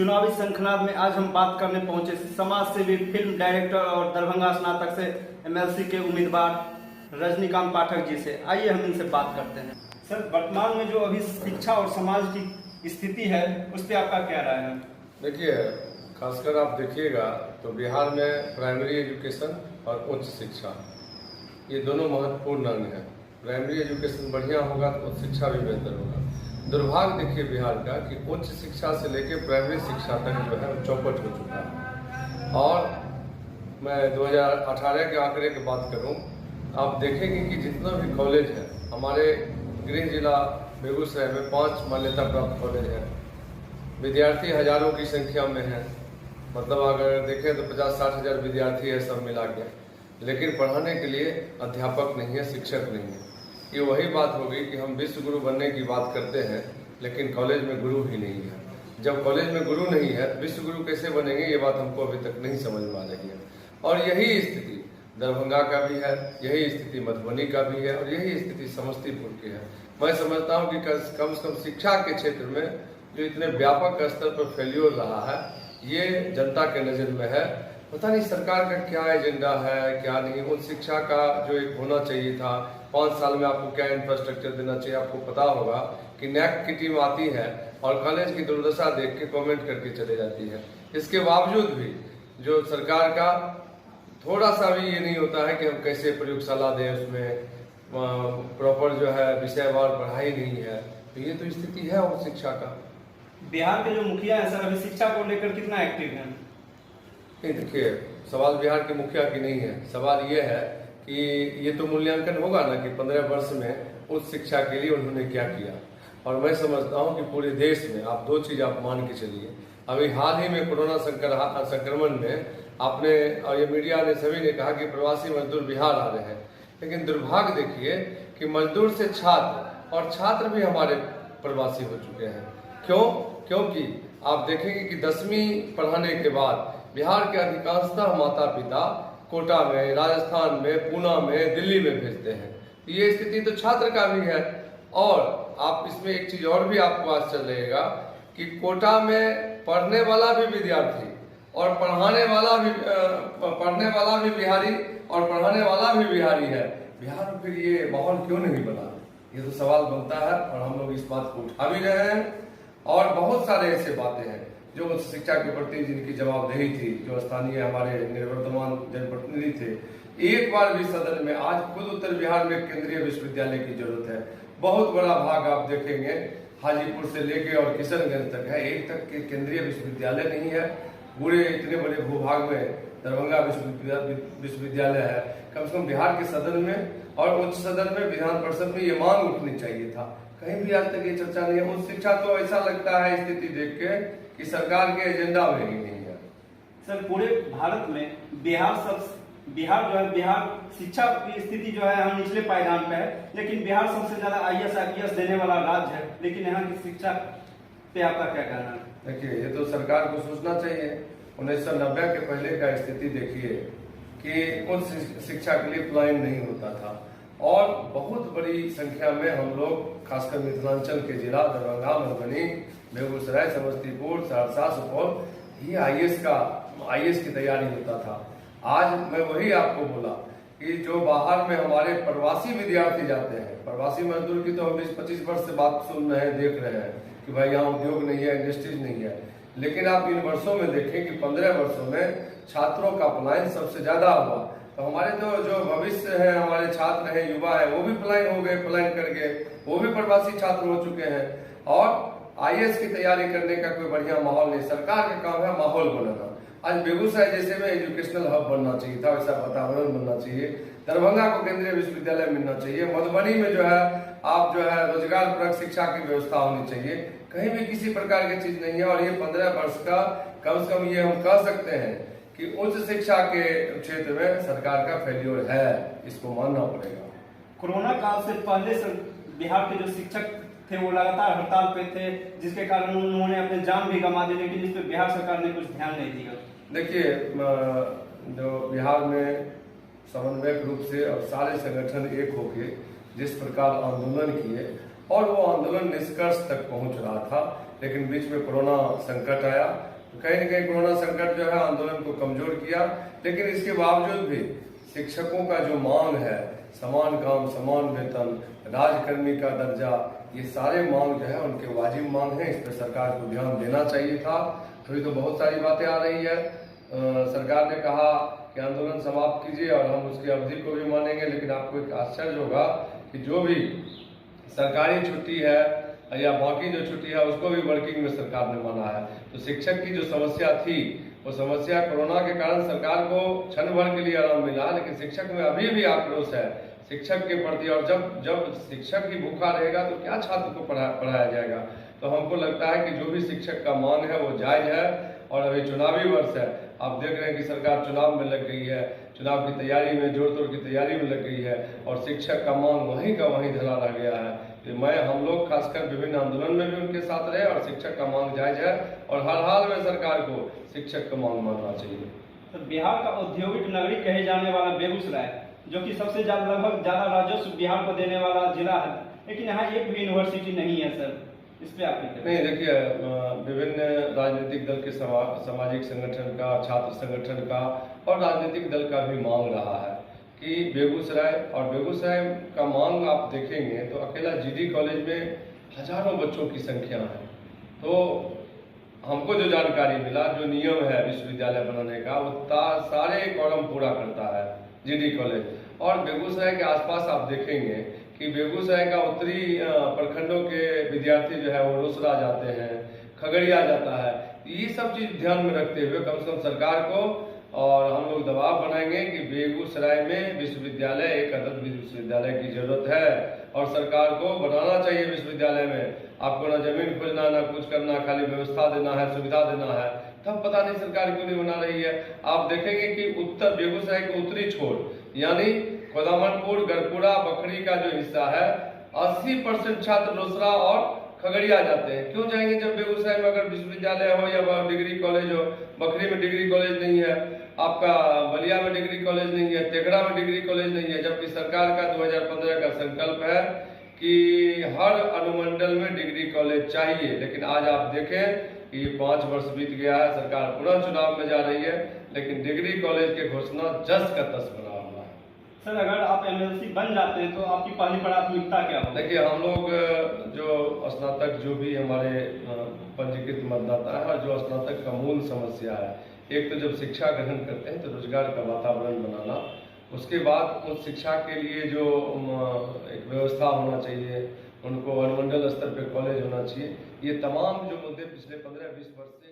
चुनावी शंखनाद में आज हम बात करने पहुंचे समाज सेवी, फिल्म डायरेक्टर और दरभंगा स्नातक से एमएलसी के उम्मीदवार रजनीकांत पाठक जी से। आइए हम इनसे बात करते हैं। सर, वर्तमान में जो अभी शिक्षा और समाज की स्थिति है उस पर आपका क्या राय है? देखिए, खासकर आप देखिएगा तो बिहार में प्राइमरी एजुकेशन और उच्च शिक्षा ये दोनों महत्वपूर्ण अंग हैं। प्राइमरी एजुकेशन बढ़िया होगा तो उच्च शिक्षा भी बेहतर होगा। दुर्भाग्य देखिए बिहार का कि उच्च शिक्षा से लेकर प्राइमरी शिक्षा तक जो है चौपट हो चुका है। और मैं 2018 के आंकड़े की बात करूं, आप देखेंगे कि जितना भी कॉलेज है हमारे गृह जिला बेगूसराय में 5 मान्यता प्राप्त कॉलेज हैं। विद्यार्थी हजारों की संख्या में है, मतलब अगर देखें तो 50-60 हज़ार विद्यार्थी है सब मिला के, लेकिन पढ़ाने के लिए अध्यापक नहीं है, शिक्षक नहीं है। ये वही बात होगी कि हम विश्व गुरु बनने की बात करते हैं लेकिन कॉलेज में गुरु ही नहीं है। जब कॉलेज में गुरु नहीं है विश्व गुरु कैसे बनेंगे, ये बात हमको अभी तक नहीं समझ में आ रही है। और यही स्थिति दरभंगा का भी है, यही स्थिति मधुबनी का भी है और यही स्थिति समस्तीपुर की है। मैं समझता हूँ कि कम से कम शिक्षा के क्षेत्र में जो इतने व्यापक स्तर पर फेल्योर रहा है ये जनता के नज़र में है। पता नहीं सरकार का क्या एजेंडा है क्या नहीं। उच्च शिक्षा का जो एक होना चाहिए था, 5 साल में आपको क्या इंफ्रास्ट्रक्चर देना चाहिए, आपको पता होगा कि नैक की टीम आती है और कॉलेज की दुर्दशा देख के कमेंट करके चले जाती है। इसके बावजूद भी जो सरकार का थोड़ा सा भी ये नहीं होता है कि हम कैसे प्रयोगशाला दें, उसमें प्रॉपर जो है विषयवार पढ़ाई नहीं है। तो ये तो स्थिति है उच्च शिक्षा का। बिहार के जो मुखिया हैं सर, अभी शिक्षा को लेकर कितना एक्टिव हैं? नहीं, देखिए सवाल बिहार के मुखिया की नहीं है। सवाल ये है कि ये तो मूल्यांकन होगा ना कि 15 वर्ष में उच्च शिक्षा के लिए उन्होंने क्या किया। और मैं समझता हूँ कि पूरे देश में आप 2 चीज़ आप मान के चलिए। अभी हाल ही में कोरोना संक्रमण में आपने और ये मीडिया ने सभी ने कहा कि प्रवासी मजदूर बिहार आ रहे हैं, लेकिन दुर्भाग्य देखिए कि मजदूर से छात्र और छात्र भी हमारे प्रवासी हो चुके हैं। क्यों? क्योंकि आप देखेंगे कि 10वीं पढ़ाने के बाद बिहार के अधिकांशतः माता पिता कोटा में, राजस्थान में, पूना में, दिल्ली में भेजते हैं। ये स्थिति तो छात्र का भी है। और आप इसमें एक चीज और भी आपको आश्चर्य लगेगा कि कोटा में पढ़ने वाला भी विद्यार्थी और पढ़ने वाला भी बिहारी और पढ़ाने वाला भी बिहारी है। बिहार में फिर ये माहौल क्यों नहीं बना? ये तो सवाल बनता है और हम लोग इस बात को उठा भी रहे हैं। और बहुत सारे ऐसे बातें हैं जो शिक्षा के प्रति जिनकी जवाबदेही थी, जो स्थानीय हमारे निवर्तमान जनप्रतिनिधि थे, एक बार भी सदन में, आज खुद उत्तर बिहार में केंद्रीय विश्वविद्यालय की जरूरत है। बहुत बड़ा भाग आप देखेंगे हाजीपुर से लेके और किशनगंज तक है, एक तक के केंद्रीय विश्वविद्यालय नहीं है। पूरे इतने बड़े भूभाग में दरभंगा विश्वविद्यालय है। कम से कम बिहार के सदन में और उच्च सदन में, विधान परिषद में ये मांग उठनी चाहिए था। कहीं भी आज तक ये चर्चा नहीं है। उच्च शिक्षा तो ऐसा लगता है स्थिति देख के कि सरकार के एजेंडा में ही नहीं है। सर, पूरे भारत में बिहार शिक्षा की स्थिति जो है हम निचले पायदान पे है, लेकिन बिहार सबसे ज्यादा IAS देने वाला राज्य है। लेकिन यहाँ की शिक्षा पे आपका क्या कहना है? देखिए, ये तो सरकार को सोचना चाहिए। 1990 के पहले का स्थिति देखिए कि उच्च शिक्षा के लिए पलायन नहीं होता था और बहुत बड़ी संख्या में हम लोग खासकर मिथिलांचल के जिला दरभंगा, मधुबनी, बेगूसराय, समस्तीपुर, सहरसा, सुपौल ये IAS की तैयारी होता था। आज मैं वही आपको बोला कि जो बाहर में हमारे प्रवासी विद्यार्थी जाते हैं, प्रवासी मजदूर की तो हम 20-25 वर्ष से बात सुन रहे हैं, देख रहे हैं कि भाई यहाँ उद्योग नहीं है, इंडस्ट्रीज नहीं है। लेकिन आप इन वर्षों में देखें कि 15 वर्षों में छात्रों का पलायन सबसे ज्यादा हुआ। तो हमारे तो जो भविष्य है, हमारे छात्र हैं, युवा है, वो भी पलायन हो गए, पलायन कर गए, वो भी प्रवासी छात्र हो चुके हैं। और IAS की तैयारी करने का कोई बढ़िया माहौल नहीं। सरकार का काम है माहौल बनाना। आज बेगूसराय जैसे में एजुकेशनल हब बनना चाहिए था, वैसा वातावरण बनना चाहिए। दरभंगा को केंद्रीय विश्वविद्यालय मिलना चाहिए। मधुबनी में जो है आप जो है रोजगार परक शिक्षा की व्यवस्था होनी चाहिए। कहीं भी किसी प्रकार की चीज नहीं है। और ये 15 वर्ष का कम से कम ये हम कह सकते हैं कि उच्च शिक्षा के क्षेत्र में सरकार का फेल्योर है, इसको मानना पड़ेगा। कोरोना काल से पहले से बिहार के जो शिक्षक थे वो लगातार हड़ताल पे थे, जिसके कारण उन्होंने अपने जान भी गंवा दी, लेकिन इस पे बिहार सरकार ने कुछ ध्यान नहीं दिया। देखिए, जो बिहार में समन्वयक रूप से और सारे संगठन एक होके जिस प्रकार आंदोलन किए और वो आंदोलन निष्कर्ष तक पहुंच रहा था, लेकिन बीच में कोरोना संकट आया, कहीं न कहीं कोरोना संकट जो है आंदोलन को कमजोर किया। लेकिन इसके बावजूद भी शिक्षकों का जो मांग है, समान काम समान वेतन, राजकर्मी का दर्जा, ये सारे मांग जो है उनके वाजिब मांग है। इस पर सरकार को ध्यान देना चाहिए था। अभी तो बहुत सारी बातें आ रही है। सरकार ने कहा कि आंदोलन समाप्त कीजिए और हम उसकी अवधि को भी मानेंगे, लेकिन आपको एक आश्चर्य होगा कि जो भी सरकारी छुट्टी है या बाकी जो छुट्टी है उसको भी वर्किंग में सरकार ने माना है। तो शिक्षक की जो समस्या थी वो समस्या कोरोना के कारण सरकार को क्षण भर के लिए आराम मिला, लेकिन शिक्षक में अभी भी आक्रोश है शिक्षक के प्रति। और जब शिक्षक ही भूखा रहेगा तो क्या छात्र को पढ़ाया जाएगा। तो हमको लगता है कि जो भी शिक्षक का मांग है वो जायज है। और अभी चुनावी वर्ष है, आप देख रहे हैं कि सरकार चुनाव में लग गई है, चुनाव की तैयारी में जोड़ तोड़ की तैयारी में लग गई है और शिक्षक का मांग वहीं का वहीं धरा रह गया है। तो हम लोग खासकर विभिन्न आंदोलन में भी उनके साथ रहे और शिक्षक का मांग जायज है और हर हाल में सरकार को शिक्षक का मांग मानना चाहिए। तो बिहार का औद्योगिक नगरी कहे जाने वाला बेगूसराय, जो कि सबसे लगभग ज्यादा राजस्व बिहार को देने वाला जिला है, लेकिन यहाँ एक भी यूनिवर्सिटी नहीं है सर, इस पे आप नहीं, देखिए विभिन्न राजनीतिक दल के सामाजिक संगठन का, छात्र संगठन का और राजनीतिक दल का भी मांग रहा है कि बेगूसराय का मांग आप देखेंगे तो अकेला जीडी कॉलेज में हजारों बच्चों की संख्या है। तो हमको जो जानकारी मिला, जो नियम है विश्वविद्यालय बनाने का वो सारे कॉलम पूरा करता है जीडी कॉलेज। और बेगूसराय के आसपास आप देखेंगे कि बेगूसराय का उत्तरी प्रखंडों के विद्यार्थी जो है वो रोसड़ा जाते हैं, खगड़िया जाता है। ये सब चीज ध्यान में रखते हुए कम से कम सरकार को और हम लोग दबाव बनाएंगे कि बेगूसराय में विश्वविद्यालय, एक अदद विश्वविद्यालय की जरूरत है और सरकार को बनाना चाहिए। विश्वविद्यालय में आपको ना जमीन खोजना ना कुछ करना, खाली व्यवस्था देना है, सुविधा देना है। तब पता नहीं सरकार क्यों नहीं बना रही है। आप देखेंगे कि उत्तर बेगूसराय के उत्तरी छोर यानी खोदामनपुर, गढ़पुरा, बखरी का जो हिस्सा है 80% छात्र रोसड़ा और खगड़िया जाते हैं। क्यों जाएंगे जब बेगूसराय में अगर विश्वविद्यालय हो या डिग्री कॉलेज हो। बखरी में डिग्री कॉलेज नहीं है, आपका बलिया में डिग्री कॉलेज नहीं है, तेघड़ा में डिग्री कॉलेज नहीं है। जबकि सरकार का 2015 का संकल्प है कि हर अनुमंडल में डिग्री कॉलेज चाहिए। लेकिन आज आप देखें कि 5 वर्ष बीत गया है, सरकार पुनः चुनाव में जा रही है, लेकिन डिग्री कॉलेज की घोषणा जस का तस बना हुआ है। सर अगर आप एमएलसी बन जाते हैं तो आपकी पहली प्राथमिकता क्या होगी? देखिए, हम लोग जो स्नातक जो भी हमारे पंजीकृत मतदाता है और जो स्नातक का मूल समस्या है, एक तो जब शिक्षा ग्रहण करते हैं तो रोजगार का वातावरण बनाना, उसके बाद उस शिक्षा के लिए जो एक व्यवस्था होना चाहिए, उनको अनुमंडल स्तर पे कॉलेज होना चाहिए। ये तमाम जो मुद्दे पिछले 15-20 वर्ष से